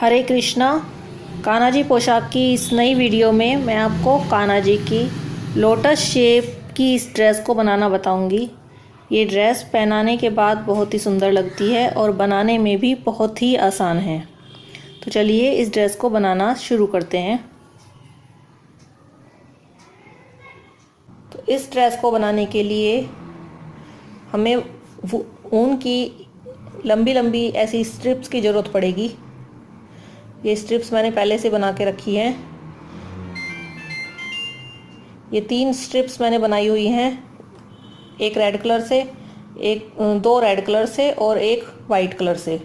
हरे कृष्णा। कान्हा जी पोशाक की इस नई वीडियो में मैं आपको कान्हा जी की लोटस शेप की इस ड्रेस को बनाना बताऊंगी। ये ड्रेस पहनाने के बाद बहुत ही सुंदर लगती है और बनाने में भी बहुत ही आसान है। तो चलिए इस ड्रेस को बनाना शुरू करते हैं। तो इस ड्रेस को बनाने के लिए हमें ऊन की लंबी लंबी ऐसी स्ट्रिप्स की ज़रूरत पड़ेगी। ये स्ट्रिप्स मैंने पहले से बना के रखी हैं। ये 3 स्ट्रिप्स मैंने बनाई हुई हैं, एक रेड कलर से, दो रेड कलर से और एक वाइट कलर से।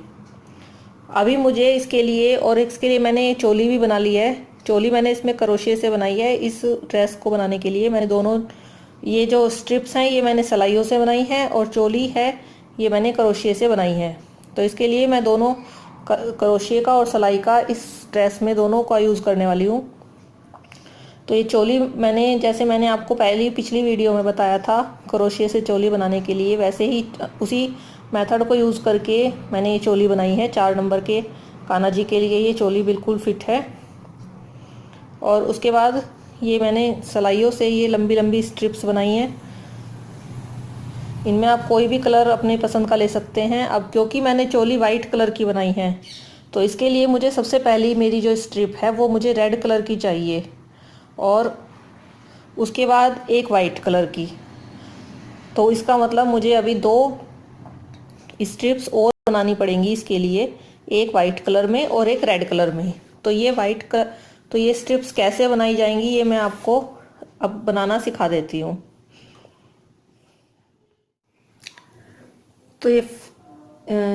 अभी मुझे इसके लिए मैंने चोली भी बना ली है। चोली मैंने इसमें क्रोशिया से बनाई है। इस ड्रेस को बनाने के लिए मैंने दोनों ये जो स्ट्रिप्स हैं ये मैंने सिलाइयों से बनाई हैं और चोली है ये मैंने क्रोशिया से बनाई है। तो इसके लिए मैं दोनों क्रोशिया का और सिलाई का इस ड्रेस में दोनों का यूज़ करने वाली हूँ। तो ये चोली जैसे मैंने आपको पिछली वीडियो में बताया था क्रोशिया से चोली बनाने के लिए, वैसे ही उसी मेथड को यूज़ करके मैंने ये चोली बनाई है। 4 नंबर के कान्हा जी के लिए ये चोली बिल्कुल फिट है। और उसके बाद ये मैंने सिलाइयों से ये लंबी लंबी स्ट्रिप्स बनाई हैं। इनमें आप कोई भी कलर अपने पसंद का ले सकते हैं। अब क्योंकि मैंने चोली वाइट कलर की बनाई है तो इसके लिए मुझे सबसे पहली मेरी जो स्ट्रिप है वो मुझे रेड कलर की चाहिए और उसके बाद एक वाइट कलर की। तो इसका मतलब मुझे अभी 2 स्ट्रिप्स और बनानी पड़ेंगी इसके लिए, एक वाइट कलर में और एक रेड कलर में। तो ये स्ट्रिप्स कैसे बनाई जाएंगी ये मैं आपको अब बनाना सिखा देती हूँ। तो ये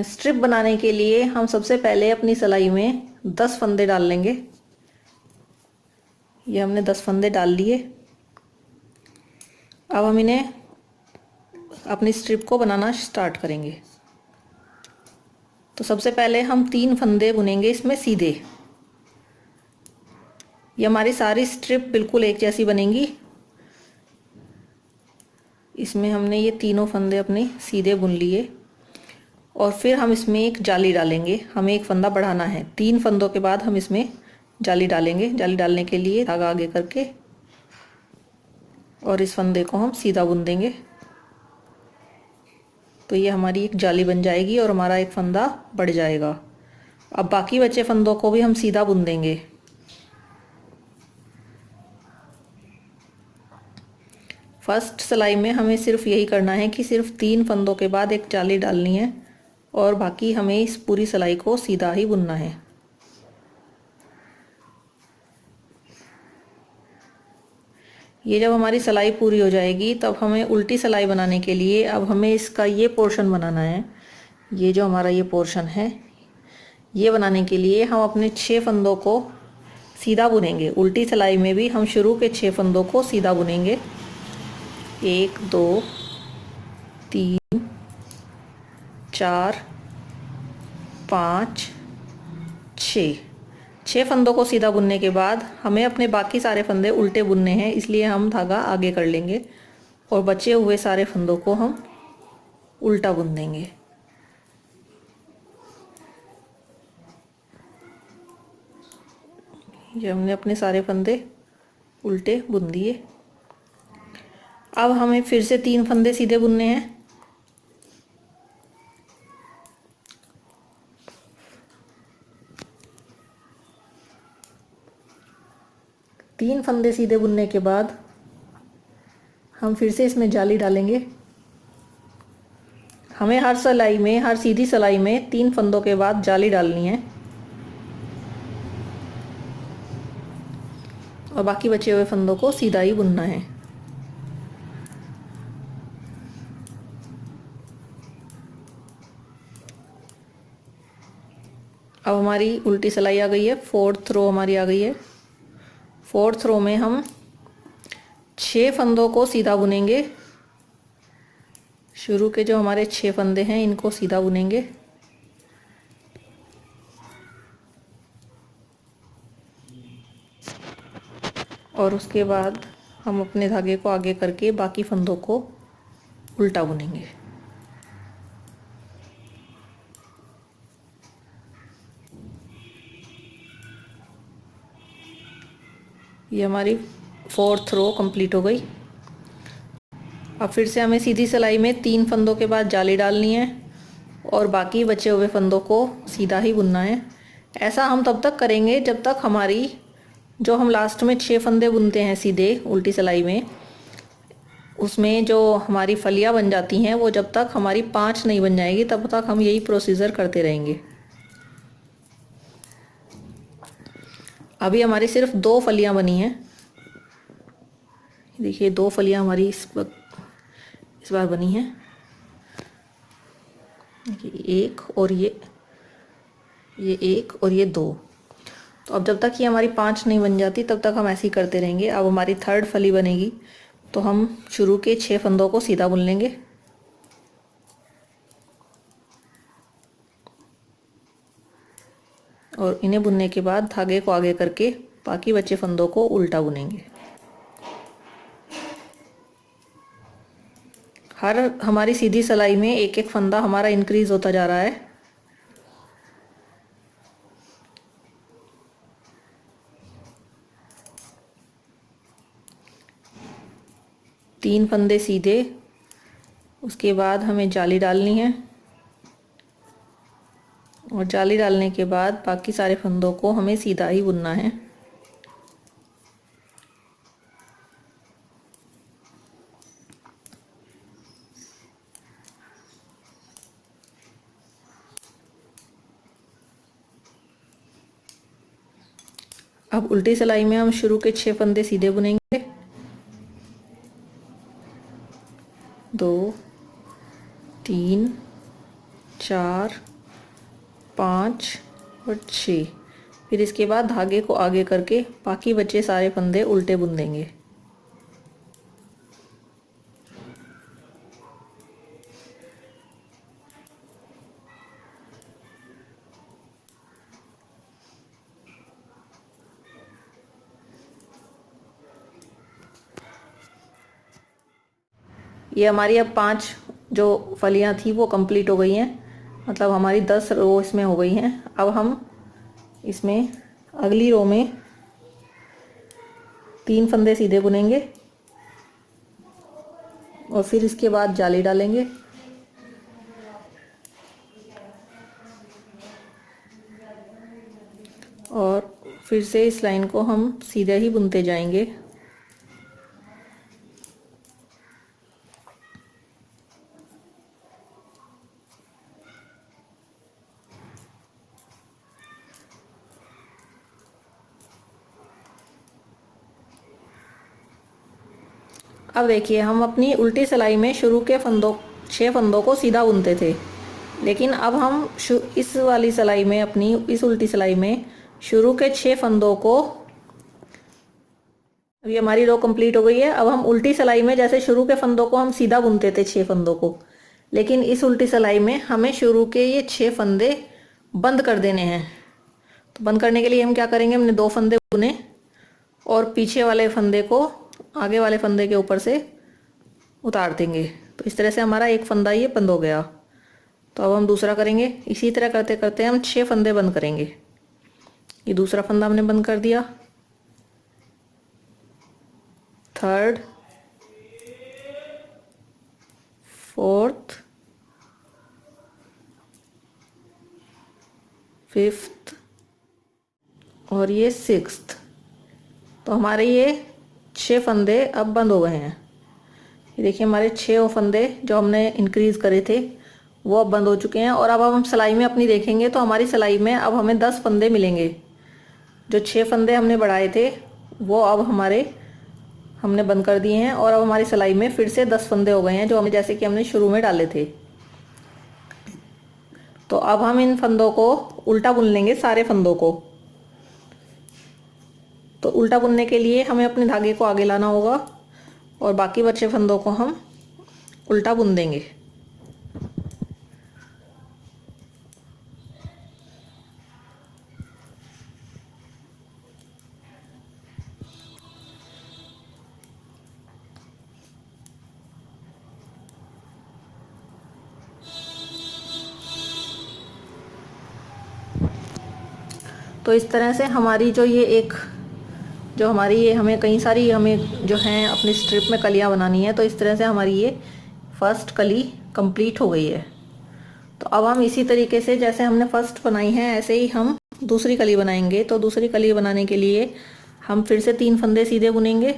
स्ट्रिप बनाने के लिए हम सबसे पहले अपनी सिलाई में 10 फंदे डाल लेंगे। ये हमने 10 फंदे डाल लिए। अब हम इन्हें अपनी स्ट्रिप को बनाना स्टार्ट करेंगे। तो सबसे पहले हम 3 फंदे बुनेंगे इसमें सीधे। ये हमारी सारी स्ट्रिप बिल्कुल एक जैसी बनेंगी। इसमें हमने ये तीनों फंदे अपने सीधे बुन लिए और फिर हम इसमें एक जाली डालेंगे। हमें एक फंदा बढ़ाना है। 3 फंदों के बाद हम इसमें जाली डालेंगे। जाली डालने के लिए धागा आगे करके और इस फंदे को हम सीधा बुन देंगे। तो ये हमारी एक जाली बन जाएगी और हमारा एक फंदा बढ़ जाएगा। अब बाकी बचे फंदों को भी हम सीधा बुन देंगे। फर्स्ट सिलाई में हमें सिर्फ यही करना है कि सिर्फ 3 फंदों के बाद एक जाली डालनी है और बाकी हमें इस पूरी सिलाई को सीधा ही बुनना है। ये जब हमारी सिलाई पूरी हो जाएगी तब हमें उल्टी सिलाई बनाने के लिए अब हमें इसका ये पोर्शन बनाना है। ये जो हमारा ये पोर्शन है ये बनाने के लिए हम अपने 6 फंदों को सीधा बुनेंगे। उल्टी सिलाई में भी हम शुरू के 6 फंदों को सीधा बुनेंगे। 1 2 3 4 5 6 फंदों को सीधा बुनने के बाद हमें अपने बाकी सारे फंदे उल्टे बुनने हैं, इसलिए हम धागा आगे कर लेंगे और बचे हुए सारे फंदों को हम उल्टा बुन देंगे। ये हमने अपने सारे फंदे उल्टे बुन दिए। अब हमें फिर से 3 फंदे सीधे बुनने हैं। तीन फंदे सीधे बुनने के बाद हम फिर से इसमें जाली डालेंगे। हमें हर सीधी सिलाई में 3 फंदों के बाद जाली डालनी है और बाकी बचे हुए फंदों को सीधा ही बुनना है। अब हमारी उल्टी सिलाई आ गई है। 4th रो हमारी आ गई है। 4th रो में हम 6 फंदों को सीधा बुनेंगे। शुरू के जो हमारे 6 फंदे हैं इनको सीधा बुनेंगे। और उसके बाद हम अपने धागे को आगे करके बाकी फंदों को उल्टा बुनेंगे। ये हमारी 4th रो कंप्लीट हो गई। अब फिर से हमें सीधी सिलाई में 3 फंदों के बाद जाली डालनी है और बाकी बचे हुए फंदों को सीधा ही बुनना है। ऐसा हम तब तक करेंगे जब तक हमारी जो हम लास्ट में 6 फंदे बुनते हैं सीधे उल्टी सिलाई में, उसमें जो हमारी फलियां बन जाती हैं, वो जब तक हमारी 5 नहीं बन जाएगी तब तक हम यही प्रोसीजर करते रहेंगे। अभी हमारी सिर्फ 2 फलियां बनी हैं। देखिए 2 फलियां हमारी इस बार बनी हैं, एक और ये एक और ये 2। तो अब जब तक ये हमारी 5 नहीं बन जाती तब तक हम ऐसे ही करते रहेंगे। अब हमारी 3rd फली बनेगी तो हम शुरू के 6 फंदों को सीधा बुन लेंगे और इन्हें बुनने के बाद धागे को आगे करके बाकी बचे फंदों को उल्टा बुनेंगे। हर हमारी सीधी सिलाई में एक एक फंदा हमारा इंक्रीज होता जा रहा है। तीन फंदे सीधे, उसके बाद हमें जाली डालनी है और जाली डालने के बाद बाकी सारे फंदों को हमें सीधा ही बुनना है। अब उल्टी सिलाई में हम शुरू के 6 फंदे सीधे बुनेंगे, 2 3 4 5 और 6। फिर इसके बाद धागे को आगे करके बाकी बचे सारे फंदे उल्टे बुन देंगे। ये हमारी अब 5 जो फलियां थी वो कंप्लीट हो गई हैं, मतलब हमारी 10 रो इसमें हो गई हैं। अब हम इसमें अगली रो में 3 फंदे सीधे बुनेंगे और फिर इसके बाद जाली डालेंगे और फिर से इस लाइन को हम सीधे ही बुनते जाएंगे। अब देखिए हम अपनी उल्टी सिलाई में शुरू के 6 फंदों को सीधा बुनते थे, लेकिन अब हम इस वाली सिलाई में, अपनी इस उल्टी सिलाई में शुरू के 6 फंदों को, अभी हमारी रो कंप्लीट हो गई है। अब हम उल्टी सिलाई में जैसे शुरू के फंदों को हम सीधा बुनते थे 6 फंदों को, लेकिन इस उल्टी सिलाई में हमें शुरू के ये 6 फंदे बंद कर देने हैं। तो बंद करने के लिए हम क्या करेंगे, हमने 2 फंदे बुने और पीछे वाले फंदे को आगे वाले फंदे के ऊपर से उतार देंगे। तो इस तरह से हमारा एक फंदा ये बंद हो गया। तो अब हम दूसरा करेंगे, इसी तरह करते करते हम 6 फंदे बंद करेंगे। ये दूसरा फंदा हमने बंद कर दिया, 3rd 4th 5th और ये 6th। तो हमारे ये 6 फंदे अब बंद हो गए हैं। ये देखिए हमारे 6 फंदे जो हमने इंक्रीज करे थे वो अब बंद हो चुके हैं। और अब हम सिलाई में अपनी देखेंगे तो हमारी सिलाई में अब हमें 10 फंदे मिलेंगे। जो 6 फंदे हमने बढ़ाए थे वो अब हमने बंद कर दिए हैं और अब हमारी सिलाई में फिर से 10 फंदे हो गए हैं, जो हमें जैसे कि हमने शुरू में डाले थे। तो अब हम इन फंदों को उल्टा बुन लेंगे, सारे फंदों को। तो उल्टा बुनने के लिए हमें अपने धागे को आगे लाना होगा और बाकी बचे फंदों को हम उल्टा बुन देंगे। तो इस तरह से हमारी जो ये एक जो हमारी ये हमें कई सारी हमें जो हैं अपनी स्ट्रिप में कलियां बनानी है, तो इस तरह से हमारी ये फर्स्ट कली कंप्लीट हो गई है। तो अब हम इसी तरीके से जैसे हमने फर्स्ट बनाई है ऐसे ही हम दूसरी कली बनाएंगे। तो दूसरी कली बनाने के लिए हम फिर से 3 फंदे सीधे बुनेंगे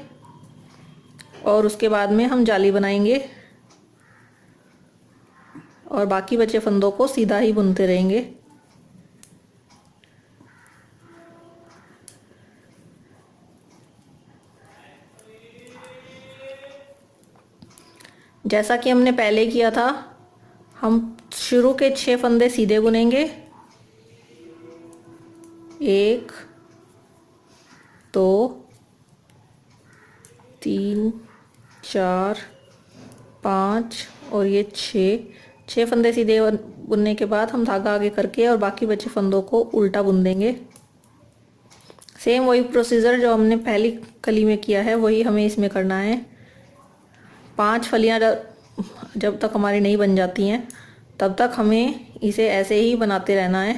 और उसके बाद में हम जाली बनाएंगे और बाकी बचे फंदों को सीधा ही बुनते रहेंगे। जैसा कि हमने पहले किया था, हम शुरू के 6 फंदे सीधे बुनेंगे। 1 2 3 4 5 और ये 6 फंदे सीधे बुनने के बाद हम धागा आगे करके और बाकी बचे फंदों को उल्टा बुन देंगे। सेम वही प्रोसीजर जो हमने पहली कली में किया है वही हमें इसमें करना है। 5 फलियां जब तक हमारी नहीं बन जाती हैं तब तक हमें इसे ऐसे ही बनाते रहना है।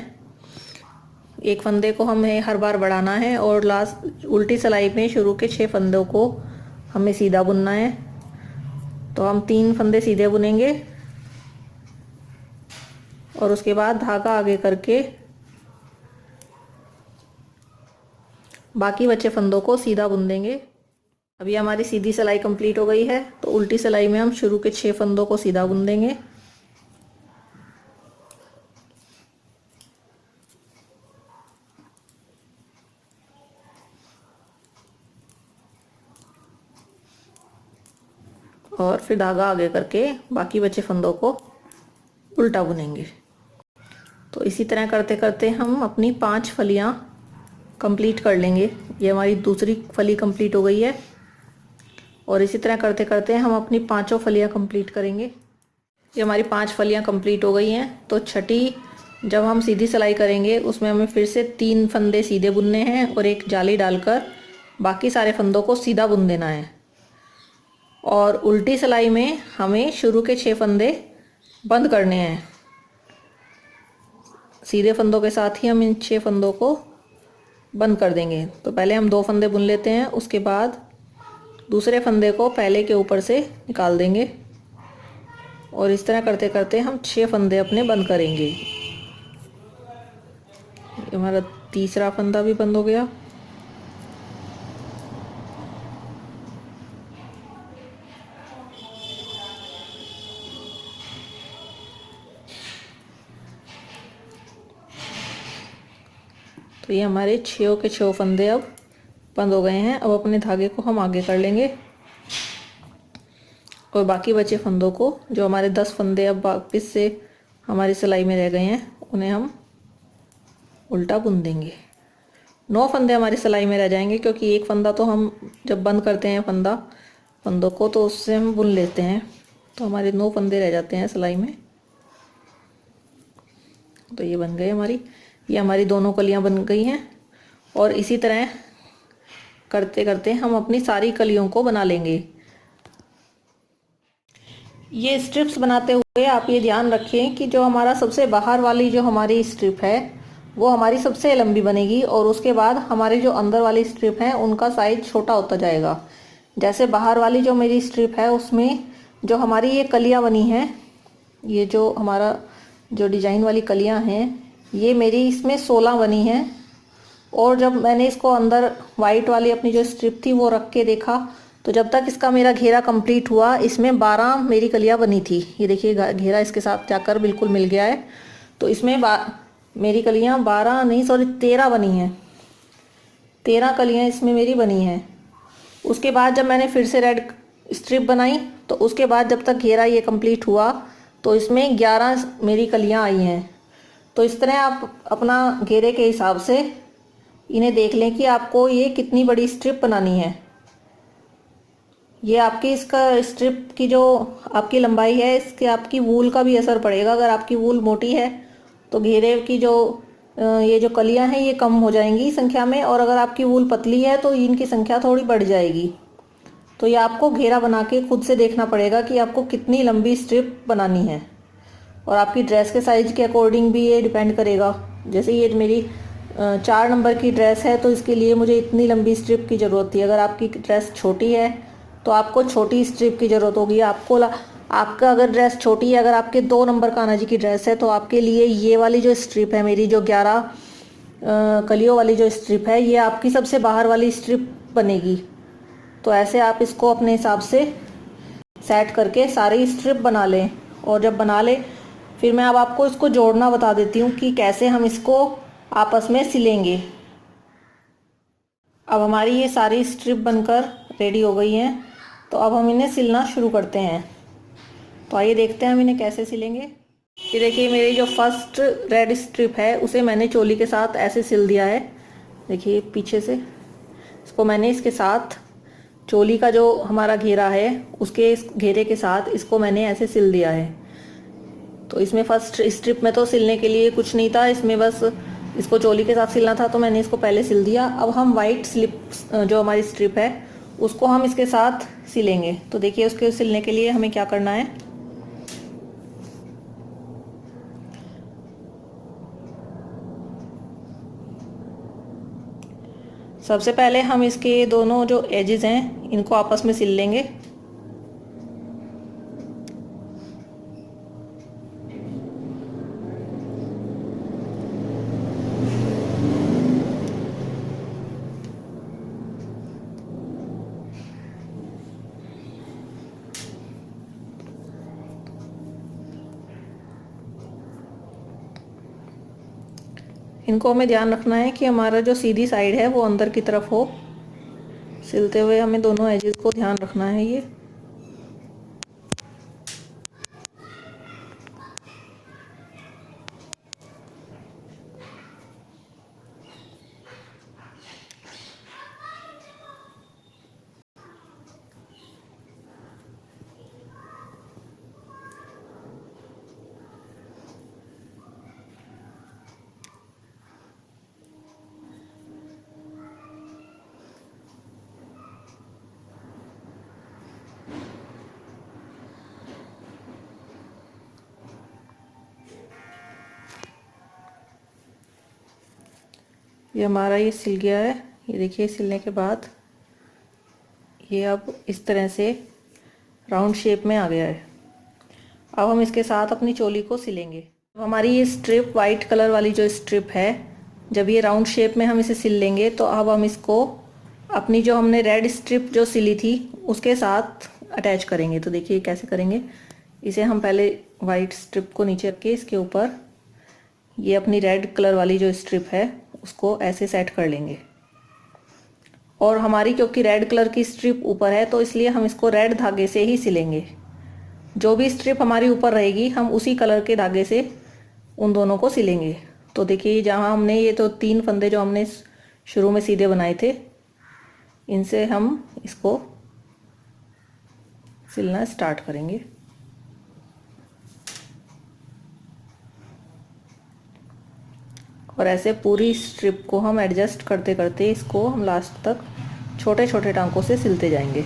एक फंदे को हमें हर बार बढ़ाना है और लास्ट उल्टी सिलाई में शुरू के 6 फंदों को हमें सीधा बुनना है। तो हम 3 फंदे सीधे बुनेंगे और उसके बाद धागा आगे करके बाकी बचे फंदों को सीधा बुन देंगे। अभी हमारी सीधी सिलाई कंप्लीट हो गई है, तो उल्टी सिलाई में हम शुरू के 6 फंदों को सीधा बुन देंगे। और फिर धागा आगे करके बाकी बचे फंदों को उल्टा बुनेंगे। तो इसी तरह करते करते हम अपनी 5 फलियां कंप्लीट कर लेंगे। ये हमारी दूसरी फली कंप्लीट हो गई है और इसी तरह करते करते हम अपनी 5 फलियां कंप्लीट करेंगे। ये हमारी 5 फलियां कंप्लीट हो गई हैं। तो छठी जब हम सीधी सिलाई करेंगे उसमें हमें फिर से 3 फंदे सीधे बुनने हैं और एक जाली डालकर बाकी सारे फंदों को सीधा बुन देना है। और उल्टी सिलाई में हमें शुरू के 6 फंदे बंद करने हैं। सीधे फंदों के साथ ही हम इन 6 फंदों को बंद कर देंगे। तो पहले हम 2 फंदे बुन लेते हैं, उसके बाद दूसरे फंदे को पहले के ऊपर से निकाल देंगे और इस तरह करते करते हम 6 फंदे अपने बंद करेंगे। हमारा तीसरा फंदा भी बंद हो गया। तो ये हमारे 6 के 6 फंदे अब बंद हो गए हैं। अब अपने धागे को हम आगे कर लेंगे और बाकी बचे फंदों को, जो हमारे 10 फंदे अब वापस से हमारी सिलाई में रह गए हैं, उन्हें हम उल्टा बुन देंगे। 9 फंदे हमारी सिलाई में रह जाएंगे, क्योंकि एक फंदा तो हम जब बंद करते हैं फंदों को तो उससे हम बुन लेते हैं। तो हमारे 9 फंदे रह जाते हैं सिलाई में। तो ये बन गए ये हमारी दोनों कलियां बन गई हैं। और इसी तरह करते करते हम अपनी सारी कलियों को बना लेंगे। ये स्ट्रिप्स बनाते हुए आप ये ध्यान रखें कि जो हमारा सबसे बाहर वाली जो हमारी स्ट्रिप है वो हमारी सबसे लंबी बनेगी और उसके बाद हमारे जो अंदर वाली स्ट्रिप है उनका साइज छोटा होता जाएगा। जैसे बाहर वाली जो मेरी स्ट्रिप है उसमें जो हमारी ये कलियां बनी हैं, ये जो हमारा जो डिजाइन वाली कलियां हैं, ये मेरी इसमें 16 बनी हैं। और जब मैंने इसको अंदर वाइट वाली अपनी जो स्ट्रिप थी वो रख के देखा तो जब तक इसका मेरा घेरा कंप्लीट हुआ इसमें 12 मेरी कलियां बनी थी। ये देखिए घेरा इसके साथ जाकर बिल्कुल मिल गया है। तो इसमें मेरी कलियां 13 बनी हैं। 13 कलियां इसमें मेरी बनी हैं। उसके बाद जब मैंने फिर से रेड स्ट्रिप बनाई तो उसके बाद जब तक घेरा ये कंप्लीट हुआ तो इसमें 11 मेरी कलियां आई हैं। तो इस तरह आप अपना घेरे के हिसाब से इन्हें देख लें कि आपको ये कितनी बड़ी स्ट्रिप बनानी है। ये आपकी इसका स्ट्रिप की जो आपकी लंबाई है इसके आपकी वूल का भी असर पड़ेगा। अगर आपकी वूल मोटी है तो घेरे की जो ये जो कलियां हैं ये कम हो जाएंगी संख्या में, और अगर आपकी वूल पतली है तो इनकी संख्या थोड़ी बढ़ जाएगी। तो ये आपको घेरा बना के खुद से देखना पड़ेगा कि आपको कितनी लंबी स्ट्रिप बनानी है। और आपकी ड्रेस के साइज के अकॉर्डिंग भी ये डिपेंड करेगा। जैसे ये मेरी 4 नंबर की ड्रेस है तो इसके लिए मुझे इतनी लंबी स्ट्रिप की ज़रूरत थी। अगर आपकी ड्रेस छोटी है तो आपको छोटी स्ट्रिप की ज़रूरत होगी। आपका अगर ड्रेस छोटी है, अगर आपके 2 नंबर कान्हा जी की ड्रेस है तो आपके लिए ये वाली जो स्ट्रिप है, मेरी जो 11 कलियों वाली जो स्ट्रिप है, ये आपकी सबसे बाहर वाली स्ट्रिप बनेगी। तो ऐसे आप इसको अपने हिसाब से सेट करके सारी स्ट्रिप बना लें। और जब बना लें फिर मैं अब आपको इसको जोड़ना बता देती हूँ कि कैसे हम इसको आपस में सिलेंगे। अब हमारी ये सारी स्ट्रिप बनकर रेडी हो गई हैं, तो अब हम इन्हें सिलना शुरू करते हैं। तो आइए देखते हैं हम इन्हें कैसे सिलेंगे। ये देखिए, मेरी जो फर्स्ट रेड स्ट्रिप है उसे मैंने चोली के साथ ऐसे सिल दिया है। देखिए पीछे से इसको मैंने इसके साथ चोली का जो हमारा घेरा है उसके इस घेरे के साथ इसको मैंने ऐसे सिल दिया है। तो इसमें फर्स्ट स्ट्रिप में तो सिलने के लिए कुछ नहीं था, इसमें बस इसको चोली के साथ सिलना था, तो मैंने इसको पहले सिल दिया। अब हम वाइट स्लिप जो हमारी स्ट्रिप है उसको हम इसके साथ सिलेंगे। तो देखिए उसके सिलने के लिए हमें क्या करना है। सबसे पहले हम इसके दोनों जो एजेस हैं इनको आपस में सिल लेंगे। इनको हमें ध्यान रखना है कि हमारा जो सीधी साइड है वो अंदर की तरफ हो। सिलते हुए हमें दोनों एजेस को ध्यान रखना है। ये हमारा ये सिल गया है। ये देखिए सिलने के बाद ये अब इस तरह से राउंड शेप में आ गया है। अब हम इसके साथ अपनी चोली को सिलेंगे। अब हमारी ये स्ट्रिप वाइट कलर वाली जो स्ट्रिप है, जब ये राउंड शेप में हम इसे सिल लेंगे तो अब हम इसको अपनी जो हमने रेड स्ट्रिप जो सिली थी उसके साथ अटैच करेंगे। तो देखिए कैसे करेंगे। इसे हम पहले वाइट स्ट्रिप को नीचे रख के इसके ऊपर ये अपनी रेड कलर वाली जो स्ट्रिप है उसको ऐसे सेट कर लेंगे। और हमारी क्योंकि रेड कलर की स्ट्रिप ऊपर है तो इसलिए हम इसको रेड धागे से ही सिलेंगे। जो भी स्ट्रिप हमारी ऊपर रहेगी हम उसी कलर के धागे से उन दोनों को सिलेंगे। तो देखिए जहाँ हमने ये तो 3 फंदे जो हमने शुरू में सीधे बनाए थे, इनसे हम इसको सिलना स्टार्ट करेंगे। और ऐसे पूरी स्ट्रिप को हम एडजस्ट करते करते इसको हम लास्ट तक छोटे छोटे टांकों से सिलते जाएंगे।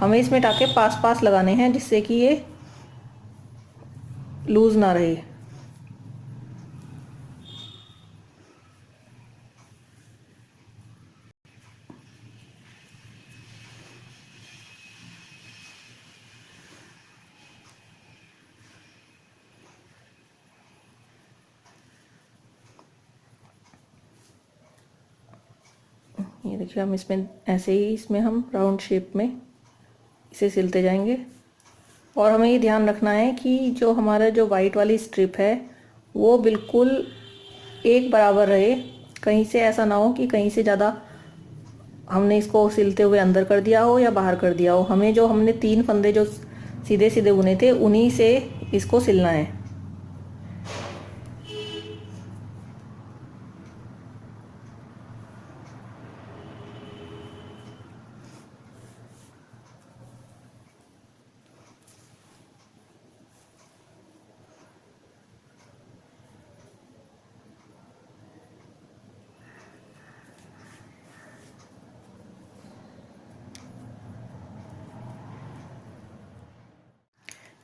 हमें इसमें टाँके पास पास लगाने हैं जिससे कि ये लूज ना रहे। ये देखिए हम इसमें ऐसे ही इसमें हम राउंड शेप में इसे सिलते जाएंगे। और हमें ये ध्यान रखना है कि जो हमारा जो वाइट वाली स्ट्रिप है वो बिल्कुल एक बराबर रहे। कहीं से ऐसा ना हो कि कहीं से ज़्यादा हमने इसको सिलते हुए अंदर कर दिया हो या बाहर कर दिया हो। हमें जो हमने 3 फंदे जो सीधे सीधे बुने थे उन्हीं से इसको सिलना है।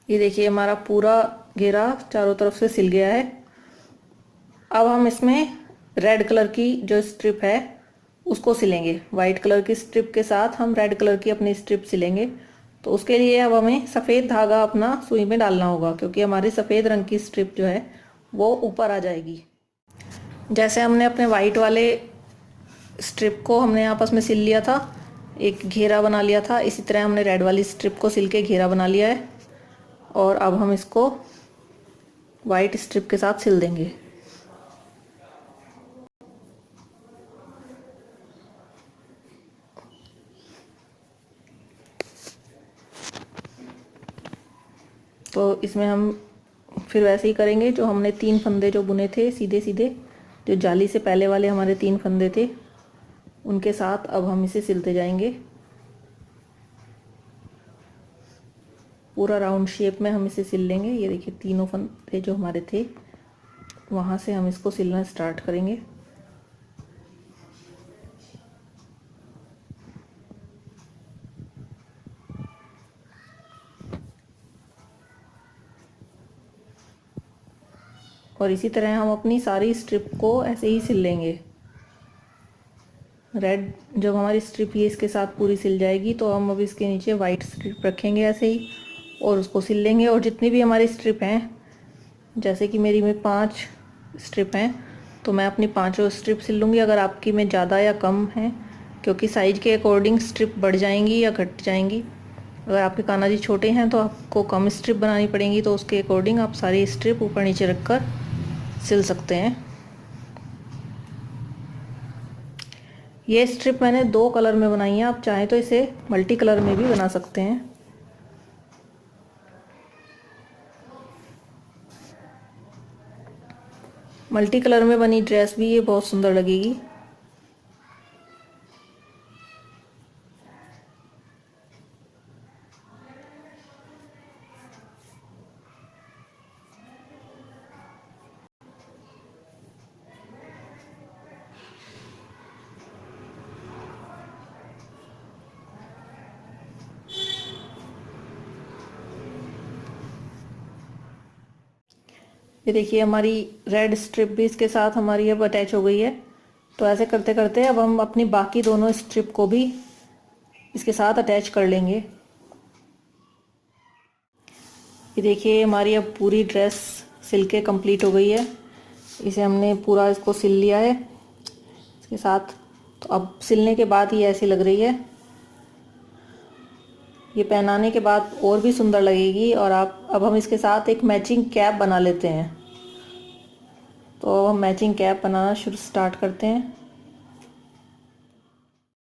ये देखिए हमारा पूरा घेरा चारों तरफ से सिल गया है। अब हम इसमें रेड कलर की जो स्ट्रिप है उसको सिलेंगे। वाइट कलर की स्ट्रिप के साथ हम रेड कलर की अपनी स्ट्रिप सिलेंगे। तो उसके लिए अब हमें सफ़ेद धागा अपना सुई में डालना होगा, क्योंकि हमारी सफ़ेद रंग की स्ट्रिप जो है वो ऊपर आ जाएगी। जैसे हमने अपने वाइट वाले स्ट्रिप को हमने आपस में सिल लिया था, एक घेरा बना लिया था, इसी तरह हमने रेड वाली स्ट्रिप को सिल के घेरा बना लिया है। और अब हम इसको वाइट स्ट्रिप के साथ सिल देंगे। तो इसमें हम फिर वैसे ही करेंगे जो हमने 3 फंदे जो बुने थे सीधे सीधे, जो जाली से पहले वाले हमारे 3 फंदे थे, उनके साथ अब हम इसे सिलते जाएंगे। पूरा राउंड शेप में हम इसे सिल लेंगे। ये देखिए तीनों फंदे जो हमारे थे वहाँ से हम इसको सिलना स्टार्ट करेंगे। और इसी तरह हम अपनी सारी स्ट्रिप को ऐसे ही सिल लेंगे। रेड जब हमारी स्ट्रिप ये इसके साथ पूरी सिल जाएगी तो हम अब इसके नीचे वाइट स्ट्रिप रखेंगे ऐसे ही और उसको सिल लेंगे। और जितनी भी हमारी स्ट्रिप हैं, जैसे कि मेरी में 5 स्ट्रिप हैं, तो मैं अपनी 5 स्ट्रिप सिल लूँगी। अगर आपकी में ज़्यादा या कम है, क्योंकि साइज के अकॉर्डिंग स्ट्रिप बढ़ जाएंगी या घट जाएंगी। अगर आपके कान्हा जी छोटे हैं तो आपको कम स्ट्रिप बनानी पड़ेंगी, तो उसके अकॉर्डिंग आप सारी स्ट्रिप ऊपर नीचे रखकर सिल सकते हैं। ये स्ट्रिप मैंने 2 कलर में बनाई है, आप चाहें तो इसे मल्टी कलर में भी बना सकते हैं। मल्टी कलर में बनी ड्रेस भी ये बहुत सुंदर लगेगी। ये देखिए हमारी रेड स्ट्रिप भी इसके साथ हमारी अब अटैच हो गई है। तो ऐसे करते करते अब हम अपनी बाकी दोनों स्ट्रिप को भी इसके साथ अटैच कर लेंगे। ये देखिए हमारी अब पूरी ड्रेस सिल के कंप्लीट हो गई है। इसे हमने पूरा इसको सिल लिया है इसके साथ। तो अब सिलने के बाद ये ऐसी लग रही है। ये पहनाने के बाद और भी सुंदर लगेगी। और अब हम इसके साथ एक मैचिंग कैप बना लेते हैं। तो अब हम मैचिंग कैप बनाना स्टार्ट करते हैं।